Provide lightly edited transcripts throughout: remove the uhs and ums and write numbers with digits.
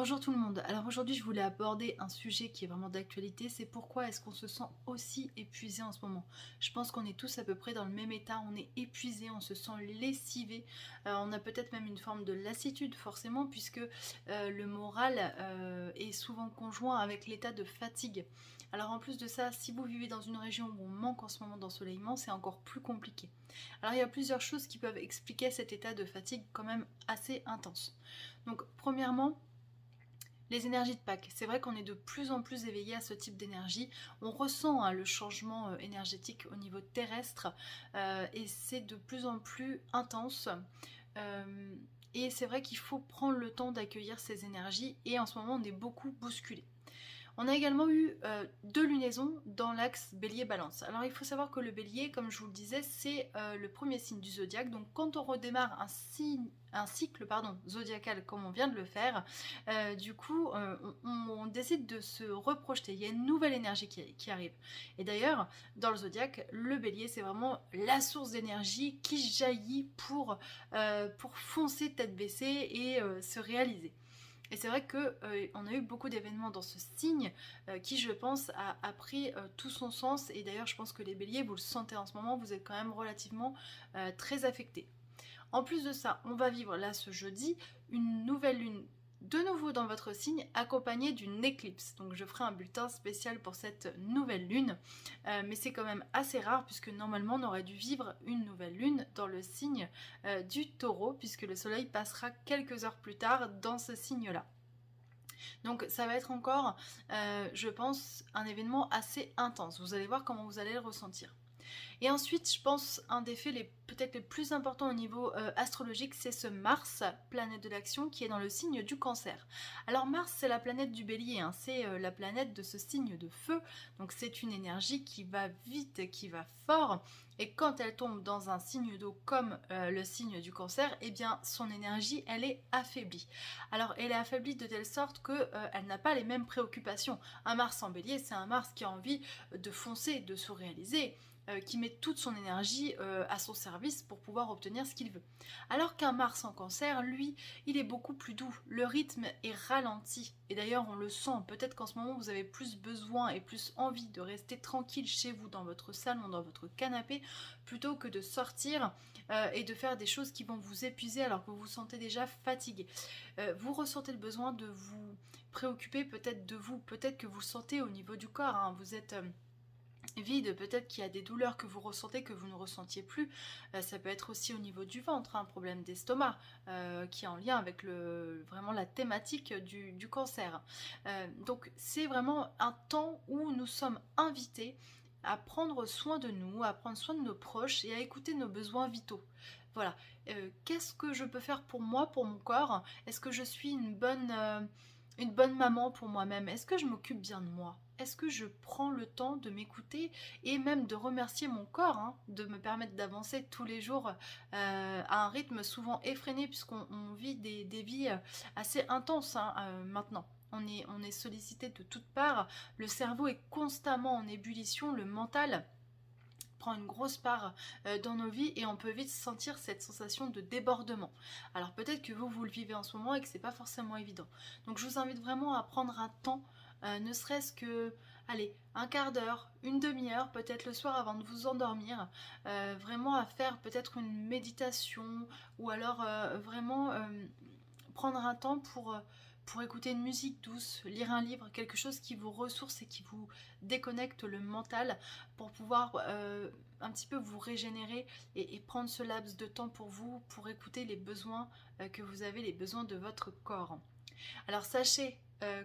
Bonjour tout le monde, alors aujourd'hui je voulais aborder un sujet qui est vraiment d'actualité, c'est pourquoi est-ce qu'on se sent aussi épuisé en ce moment. Je pense qu'on est tous à peu près dans le même état, on est épuisé, on se sent lessivé, on a peut-être même une forme de lassitude forcément puisque le moral est souvent conjoint avec l'état de fatigue. Alors en plus de ça, si vous vivez dans une région où on manque en ce moment d'ensoleillement, c'est encore plus compliqué. Alors il y a plusieurs choses qui peuvent expliquer cet état de fatigue quand même assez intense. Donc premièrement, les énergies de Pâques, c'est vrai qu'on est de plus en plus éveillé à ce type d'énergie. On ressent le changement énergétique au niveau terrestre et c'est de plus en plus intense. Et c'est vrai qu'il faut prendre le temps d'accueillir ces énergies et en ce moment on est beaucoup bousculé. On a également eu deux lunaisons dans l'axe Bélier-Balance. Alors il faut savoir que le Bélier, comme je vous le disais, c'est le premier signe du zodiaque. Donc quand on redémarre un cycle zodiacal comme on vient de le faire, du coup on décide de se reprojeter. Il y a une nouvelle énergie qui arrive. Et d'ailleurs, dans le zodiaque, le Bélier, c'est vraiment la source d'énergie qui jaillit pour foncer tête baissée et se réaliser. Et c'est vrai qu'on a eu beaucoup d'événements dans ce signe qui, je pense, a pris tout son sens. Et d'ailleurs, je pense que les béliers, vous le sentez en ce moment, vous êtes quand même relativement très affectés. En plus de ça, on va vivre là ce jeudi une nouvelle lune de nouveau dans votre signe accompagnée d'une éclipse. Donc je ferai un bulletin spécial pour cette nouvelle lune, mais c'est quand même assez rare puisque normalement on aurait dû vivre une nouvelle lune dans le signe du taureau puisque le soleil passera quelques heures plus tard dans ce signe-là. Donc ça va être encore, je pense, un événement assez intense. Vous allez voir comment vous allez le ressentir. Et ensuite, je pense, un des faits peut-être les plus importants au niveau astrologique, c'est ce Mars, planète de l'action, qui est dans le signe du Cancer. Alors Mars, c'est la planète du Bélier, hein, c'est la planète de ce signe de feu, donc c'est une énergie qui va vite, qui va fort, et quand elle tombe dans un signe d'eau comme le signe du Cancer, eh bien son énergie, elle est affaiblie. Alors elle est affaiblie de telle sorte qu'elle n'a pas les mêmes préoccupations. Un Mars en Bélier, c'est un Mars qui a envie de foncer, de se réaliser, qui met toute son énergie à son service pour pouvoir obtenir ce qu'il veut. Alors qu'un Mars en Cancer, lui, il est beaucoup plus doux. Le rythme est ralenti. Et d'ailleurs, on le sent. Peut-être qu'en ce moment, vous avez plus besoin et plus envie de rester tranquille chez vous, dans votre salon, dans votre canapé, plutôt que de sortir et de faire des choses qui vont vous épuiser alors que vous vous sentez déjà fatigué. Vous ressentez le besoin de vous préoccuper peut-être de vous. Peut-être que vous le sentez au niveau du corps. Hein. Vous êtes vide, peut-être qu'il y a des douleurs que vous ressentez que vous ne ressentiez plus, ça peut être aussi au niveau du ventre, un problème d'estomac qui est en lien avec vraiment la thématique du cancer. Donc c'est vraiment un temps où nous sommes invités à prendre soin de nous, à prendre soin de nos proches et à écouter nos besoins vitaux. Voilà, qu'est-ce que je peux faire pour moi, pour mon corps? Est-ce que je suis une bonne maman pour moi-même? Est-ce que je m'occupe bien de moi? Est-ce que je prends le temps de m'écouter et même de remercier mon corps, hein, de me permettre d'avancer tous les jours à un rythme souvent effréné puisqu'on vit des vies assez intenses hein, maintenant. On est sollicité de toutes parts, le cerveau est constamment en ébullition, le mental prend une grosse part dans nos vies et on peut vite sentir cette sensation de débordement. Alors peut-être que vous le vivez en ce moment et que c'est pas forcément évident. Donc je vous invite vraiment à prendre un temps, ne serait-ce que, allez, un quart d'heure, une demi-heure, peut-être le soir avant de vous endormir, vraiment à faire peut-être une méditation ou alors vraiment prendre un temps pour écouter une musique douce, lire un livre, quelque chose qui vous ressource et qui vous déconnecte le mental pour pouvoir un petit peu vous régénérer et prendre ce laps de temps pour vous, pour écouter les besoins que vous avez, les besoins de votre corps. Alors sachez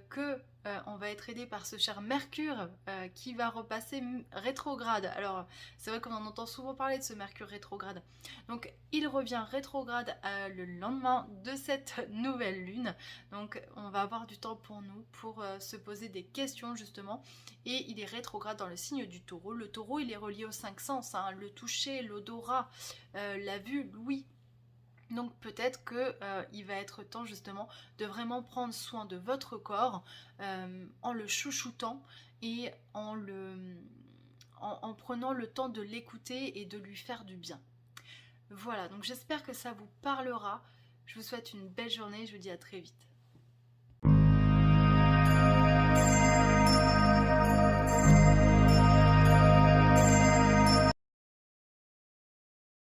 que on va être aidé par ce cher Mercure qui va repasser rétrograde. Alors c'est vrai qu'on en entend souvent parler de ce Mercure rétrograde. Donc il revient rétrograde le lendemain de cette nouvelle lune. Donc on va avoir du temps pour nous pour se poser des questions justement. Et il est rétrograde dans le signe du taureau. Le taureau il est relié aux cinq sens, hein, le toucher, l'odorat, la vue, l'ouïe. Donc peut-être qu'il va être temps justement de vraiment prendre soin de votre corps en le chouchoutant et en prenant le temps de l'écouter et de lui faire du bien. Voilà, donc j'espère que ça vous parlera. Je vous souhaite une belle journée, je vous dis à très vite.